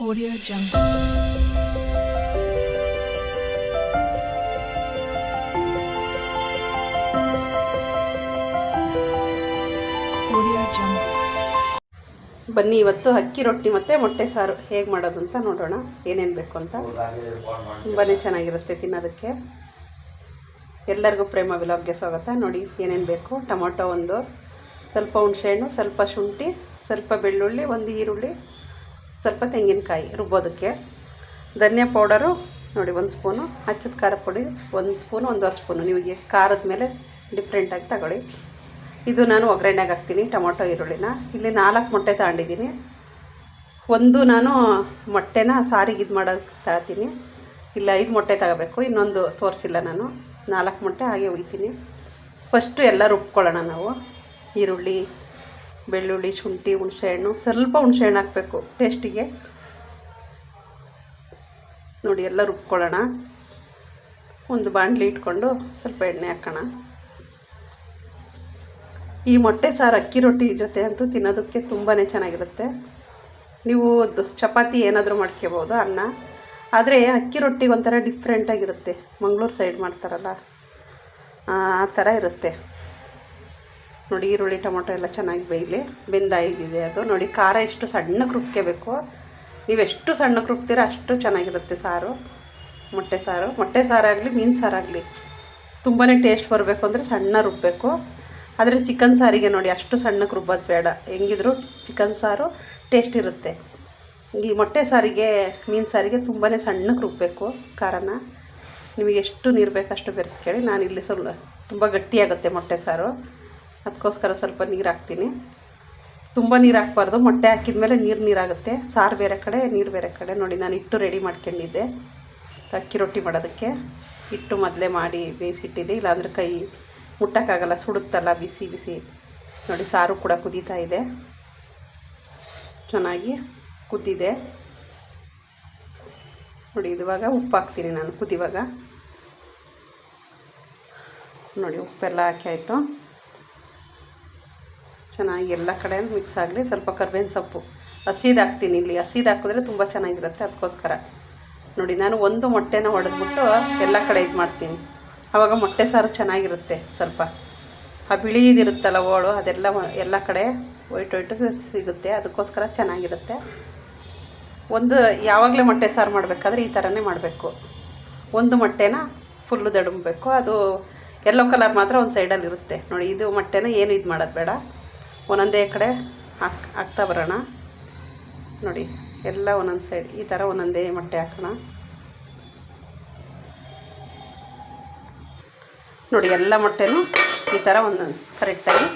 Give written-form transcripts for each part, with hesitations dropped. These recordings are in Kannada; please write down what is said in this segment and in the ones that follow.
Audio Jungle. Audio Jungle. ಬನ್ನಿ ಇವತ್ತು ಅಕ್ಕಿ ರೊಟ್ಟಿ ಮತ್ತು ಮೊಟ್ಟೆ ಸಾರು ಹೇಗೆ ಮಾಡೋದು ಅಂತ ನೋಡೋಣ. ಏನೇನು ಬೇಕು ಅಂತ. ತುಂಬಾ ಚೆನ್ನಾಗಿರುತ್ತೆ ತಿನ್ನೋದಕ್ಕೆ. ಎಲ್ಲರಿಗೂ ಪ್ರೇಮ ವಿಲಾಗ್ಗೆ ಸ್ವಾಗತ. ನೋಡಿ ಏನೇನು ಬೇಕು. ಟೊಮೊಟೊ ಒಂದು, ಸ್ವಲ್ಪ ಹುಣಸೆಹಣ್ಣು, ಸ್ವಲ್ಪ ಶುಂಠಿ, ಸ್ವಲ್ಪ ಬೆಳ್ಳುಳ್ಳಿ, ಒಂದು ಈರುಳ್ಳಿ, ಸ್ವಲ್ಪ ತೆಂಗಿನಕಾಯಿ ರುಬ್ಬೋದಕ್ಕೆ. ಧನಿಯಾ ಪೌಡರು ನೋಡಿ 1 ಸ್ಪೂನು, ಹಚ್ಚದ ಖಾರ ಪುಡಿ 1 ಸ್ಪೂನು, 1.5 ಸ್ಪೂನು, ನಿಮಗೆ ಖಾರದ ಮೇಲೆ ಡಿಫ್ರೆಂಟಾಗಿ ತಗೊಳ್ಳಿ. ಇದು ನಾನು ಒಗ್ಗರಣೆಗೆ ಹಾಕ್ತೀನಿ ಟೊಮೊಟೊ ಈರುಳ್ಳಿನ. ಇಲ್ಲಿ 4 ಮೊಟ್ಟೆ ತಗೊಂಡಿದ್ದೀನಿ. ಒಂದು ನಾನು ಮೊಟ್ಟೆನ ಸಾರಿಗೆ ಇದು ಮಾಡೋಕ್ಕೆ ತಗೋತೀನಿ. ಇಲ್ಲ 5 ಮೊಟ್ಟೆ ತಗೋಬೇಕು, ಇನ್ನೊಂದು ತೋರಿಸಿಲ್ಲ ನಾನು. 4 ಮೊಟ್ಟೆ ಹಾಗೆ ಒಯ್ತೀನಿ. ಫಸ್ಟು ಎಲ್ಲ ರುಬ್ಕೊಳ್ಳೋಣ ನಾವು. ಈರುಳ್ಳಿ, ಬೆಳ್ಳುಳ್ಳಿ, ಶುಂಠಿ, ಹುಣಸೆಹಣ್ಣು, ಸ್ವಲ್ಪ ಹುಣಸೆಹಣ್ಣು ಹಾಕಬೇಕು ಟೇಸ್ಟಿಗೆ. ನೋಡಿ ಎಲ್ಲ ರುಬ್ಕೊಳ್ಳೋಣ. ಒಂದು ಬಾಣಲಿ ಇಟ್ಕೊಂಡು ಸ್ವಲ್ಪ ಎಣ್ಣೆ ಹಾಕೋಣ. ಈ ಮೊಟ್ಟೆ ಸಾರು ಅಕ್ಕಿ ರೊಟ್ಟಿ ಜೊತೆ ಅಂತೂ ತಿನ್ನೋದಕ್ಕೆ ತುಂಬಾ ಚೆನ್ನಾಗಿರುತ್ತೆ. ನೀವು ಚಪಾತಿ ಏನಾದರೂ ಮಾಡ್ಕೋಬೋದು, ಅನ್ನ. ಆದರೆ ಅಕ್ಕಿ ರೊಟ್ಟಿಗೆ ಒಂಥರ ಡಿಫ್ರೆಂಟಾಗಿರುತ್ತೆ. ಮಂಗಳೂರು ಸೈಡ್ ಮಾಡ್ತಾರಲ್ಲ ಆ ಥರ ಇರುತ್ತೆ. ನೋಡಿ ಈರುಳ್ಳಿ ಟೊಮೊಟೊ ಎಲ್ಲ ಚೆನ್ನಾಗಿ ಬೆಂದಾಗಿದೆ ಅದು. ನೋಡಿ ಖಾರ ಎಷ್ಟು ಸಣ್ಣಕ್ಕೆ ರುಬ್ಕೋಬೇಕು. ನೀವು ಎಷ್ಟು ಸಣ್ಣಕ್ಕೆ ರುಬ್ತೀರ ಅಷ್ಟು ಚೆನ್ನಾಗಿರುತ್ತೆ ಸಾರು, ಮೊಟ್ಟೆ ಸಾರು. ಮೊಟ್ಟೆ ಸಾರಾಗಲಿ ಮೀನು ಸಾರಾಗಲಿ ತುಂಬಾ ಟೇಸ್ಟ್ ಬರಬೇಕು ಅಂದರೆ ಸಣ್ಣ ರುಬ್ಬಬೇಕು. ಆದರೆ ಚಿಕನ್ ಸಾರಿಗೆ ನೋಡಿ ಅಷ್ಟು ಸಣ್ಣಕ್ಕೆ ರುಬ್ಬೋದು ಬೇಡ. ಹೆಂಗಿದ್ರು ಚಿಕನ್ ಸಾರು ಟೇಸ್ಟ್ ಇರುತ್ತೆ. ಈ ಮೊಟ್ಟೆ ಸಾರಿಗೆ, ಮೀನು ಸಾರಿಗೆ ತುಂಬಾ ಸಣ್ಣಕ್ಕೆ ರುಬ್ಬಬೇಕು ಖಾರನ. ನಿಮಗೆ ಎಷ್ಟು ನೀರು ಬೇಕು ಅಷ್ಟು ಬೆರೆಸ್ಕೊಳ್ಳಿ. ನಾನಿಲ್ಲಿ ಸ್ವಲ್ಪ ತುಂಬ ಗಟ್ಟಿಯಾಗುತ್ತೆ ಮೊಟ್ಟೆ ಸಾರು, ಅದಕ್ಕೋಸ್ಕರ ಸ್ವಲ್ಪ ನೀರು ಹಾಕ್ತೀನಿ. ತುಂಬ ನೀರು ಹಾಕ್ಬಾರ್ದು, ಮೊಟ್ಟೆ ಹಾಕಿದ ಮೇಲೆ ನೀರಾಗುತ್ತೆ. ಸಾರು ಬೇರೆ ಕಡೆ, ನೀರು ಬೇರೆ ಕಡೆ. ನೋಡಿ ನಾನು ಹಿಟ್ಟು ರೆಡಿ ಮಾಡ್ಕೊಂಡಿದ್ದೆ ಅಕ್ಕಿ ರೊಟ್ಟಿ ಮಾಡೋದಕ್ಕೆ. ಹಿಟ್ಟು ಮೊದಲೇ ಮಾಡಿ ಬೇಯಿಸಿಟ್ಟಿದ್ದೆ, ಇಲ್ಲಾಂದರೆ ಕೈ ಮುಟ್ಟೋಕ್ಕಾಗಲ್ಲ, ಸುಡುತ್ತಲ್ಲ ಬಿಸಿ ಬಿಸಿ. ನೋಡಿ ಸಾರು ಕೂಡ ಕುದೀತಾ ಇದೆ, ಚೆನ್ನಾಗಿ ಕುದ್ದಿದೆ. ನೋಡಿ ಇದುವಾಗ ಉಪ್ಪು ಹಾಕ್ತೀನಿ ನಾನು ಕುದಿವಾಗ. ನೋಡಿ ಉಪ್ಪೆಲ್ಲ ಹಾಕಿ ಆಯಿತು. ಚೆನ್ನಾಗಿ ಎಲ್ಲ ಕಡೆ ಮಿಕ್ಸ್ ಆಗಲಿ. ಸ್ವಲ್ಪ ಕರ್ಬೇವಿನ ಸೊಪ್ಪು ಹಸಿದು ಹಾಕ್ತೀನಿ. ಇಲ್ಲಿ ಹಸಿದು ಹಾಕಿದ್ರೆ ತುಂಬ ಚೆನ್ನಾಗಿರುತ್ತೆ, ಅದಕ್ಕೋಸ್ಕರ. ನೋಡಿ ನಾನು ಒಂದು ಮೊಟ್ಟೆನ ಹೊಡೆದ್ಬಿಟ್ಟು ಎಲ್ಲ ಕಡೆ ಇದು ಮಾಡ್ತೀನಿ. ಆವಾಗ ಮೊಟ್ಟೆ ಸಾರು ಚೆನ್ನಾಗಿರುತ್ತೆ. ಸ್ವಲ್ಪ ಆ ಬಿಳಿದಿರುತ್ತಲ್ಲ ಓಳು, ಅದೆಲ್ಲ ಎಲ್ಲ ಕಡೆ ಒಯ್ಟು ಸಿಗುತ್ತೆ, ಅದಕ್ಕೋಸ್ಕರ ಚೆನ್ನಾಗಿರುತ್ತೆ. ಒಂದು ಯಾವಾಗಲೇ ಮೊಟ್ಟೆ ಸಾರು ಮಾಡಬೇಕಾದ್ರೆ ಈ ಥರನೇ ಮಾಡಬೇಕು. ಒಂದು ಮೊಟ್ಟೆನ ಫುಲ್ಲು ದಡುಂಬೇಕು. ಅದು ಯೆಲ್ಲೋ ಕಲರ್ ಮಾತ್ರ ಒಂದು ಸೈಡಲ್ಲಿ ಇರುತ್ತೆ. ನೋಡಿ ಇದು ಮೊಟ್ಟೆನ ಏನು ಇದು ಮಾಡೋದು ಬೇಡ, ಒಂದೊಂದೇ ಕಡೆ ಹಾಕ್ತಾ ಬರೋಣ. ನೋಡಿ ಎಲ್ಲ ಒಂದೊಂದು ಸೈಡ್ ಈ ಥರ ಒಂದೊಂದೇ ಮೊಟ್ಟೆ ಹಾಕೋಣ. ನೋಡಿ ಎಲ್ಲ ಮೊಟ್ಟೆನೂ ಈ ಥರ ಒಂದೊಂದು ಕರೆಕ್ಟಾಗಿ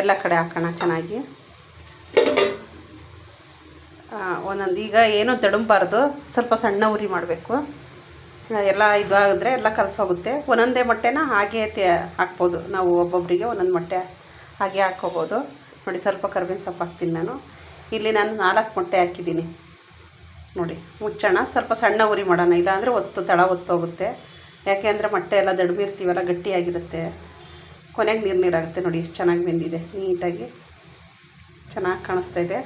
ಎಲ್ಲ ಕಡೆ ಹಾಕೋಣ ಚೆನ್ನಾಗಿ. ಒಂದೊಂದು ಈಗ ಏನೂ ತಡುಂಬಾರ್ದು, ಸ್ವಲ್ಪ ಸಣ್ಣ ಉರಿ ಮಾಡಬೇಕು. ಎಲ್ಲ ಇದು ಆಗಿದ್ರೆ ಎಲ್ಲ ಕಲಸೋಗುತ್ತೆ. ಒಂದೊಂದೇ ಮೊಟ್ಟೆನ ಹಾಗೆ ಹಾಕ್ಬೋದು ನಾವು. ಒಬ್ಬೊಬ್ಬರಿಗೆ ಒಂದೊಂದು ಮೊಟ್ಟೆ ಹಾಗೆ ಹಾಕ್ಕೋಬೋದು. ನೋಡಿ ಸ್ವಲ್ಪ ಕರ್ಬೇವಿನ ಸೊಪ್ಪು ಹಾಕ್ತೀನಿ ನಾನು. ಇಲ್ಲಿ ನಾನು 4 ಮೊಟ್ಟೆ ಹಾಕಿದ್ದೀನಿ. ನೋಡಿ ಮುಚ್ಚೋಣ, ಸ್ವಲ್ಪ ಸಣ್ಣ ಉರಿ ಮಾಡೋಣ, ಇಲ್ಲಾಂದರೆ ತಳ ಒತ್ತೋಗುತ್ತೆ. ಯಾಕೆ ಅಂದರೆ ಮೊಟ್ಟೆ ಎಲ್ಲ ದಡ್ಮಿರ್ತೀವಲ್ಲ, ಗಟ್ಟಿಯಾಗಿರುತ್ತೆ. ಕೊನೆಗೆ ನೀರಾಗುತ್ತೆ. ನೋಡಿ ಎಷ್ಟು ಚೆನ್ನಾಗಿ ಬೆಂದಿದೆ, ನೀಟಾಗಿ ಚೆನ್ನಾಗಿ ಕಾಣಿಸ್ತಾ ಇದೆ.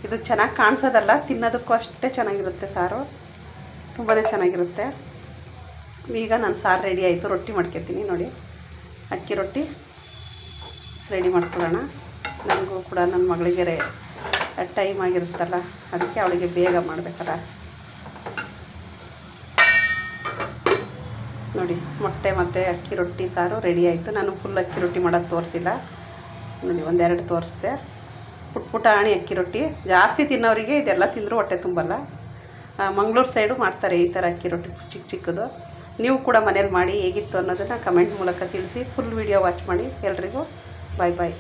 ಇದು ಚೆನ್ನಾಗಿ ಕಾಣಿಸೋದಲ್ಲ, ತಿನ್ನೋದಕ್ಕೂ ಅಷ್ಟೇ ಚೆನ್ನಾಗಿರುತ್ತೆ ಸಾರು, ತುಂಬಾ ಚೆನ್ನಾಗಿರುತ್ತೆ. ಈಗ ನಾನು ಸಾರು ರೆಡಿ ಆಯಿತು. ರೊಟ್ಟಿ ಮಾಡ್ಕೊತೀನಿ. ನೋಡಿ ಅಕ್ಕಿ ರೊಟ್ಟಿ ರೆಡಿ ಮಾಡ್ಕೊಳ್ಳೋಣ. ನನಗೂ ಕೂಡ ನನ್ನ ಮಗಳಿಗೆ ಟೈಮ್ ಆಗಿರುತ್ತಲ್ಲ, ಅದಕ್ಕೆ ಅವಳಿಗೆ ಬೇಗ ಮಾಡಬೇಕಲ್ಲ. ನೋಡಿ ಮೊಟ್ಟೆ ಮತ್ತು ಅಕ್ಕಿ ರೊಟ್ಟಿ ಸಾರು ರೆಡಿ ಆಯಿತು. ನಾನು ಫುಲ್ ಅಕ್ಕಿ ರೊಟ್ಟಿ ಮಾಡೋದು ತೋರಿಸಿಲ್ಲ. ನೋಡಿ 1-2 ತೋರಿಸ್ದೆ. ಪುಟಾಣಿ ಅಕ್ಕಿ ರೊಟ್ಟಿ. ಜಾಸ್ತಿ ತಿನ್ನೋರಿಗೆ ಇದೆಲ್ಲ ತಿಂದರೂ ಹೊಟ್ಟೆ ತುಂಬಲ್ಲ. ಮಂಗಳೂರು ಸೈಡು ಮಾಡ್ತಾರೆ ಈ ಥರ ಅಕ್ಕಿ ರೊಟ್ಟಿ ಚಿಕ್ಕ ಚಿಕ್ಕದು. ನೀವು ಕೂಡ ಮನೇಲಿ ಮಾಡಿ ಹೇಗಿತ್ತು ಅನ್ನೋದನ್ನು ಕಮೆಂಟ್ ಮೂಲಕ ತಿಳಿಸಿ. ಫುಲ್ ವಿಡಿಯೋ ವಾಚ್ ಮಾಡಿ. ಎಲ್ರಿಗೂ ಬಾಯ್ ಬಾಯ್.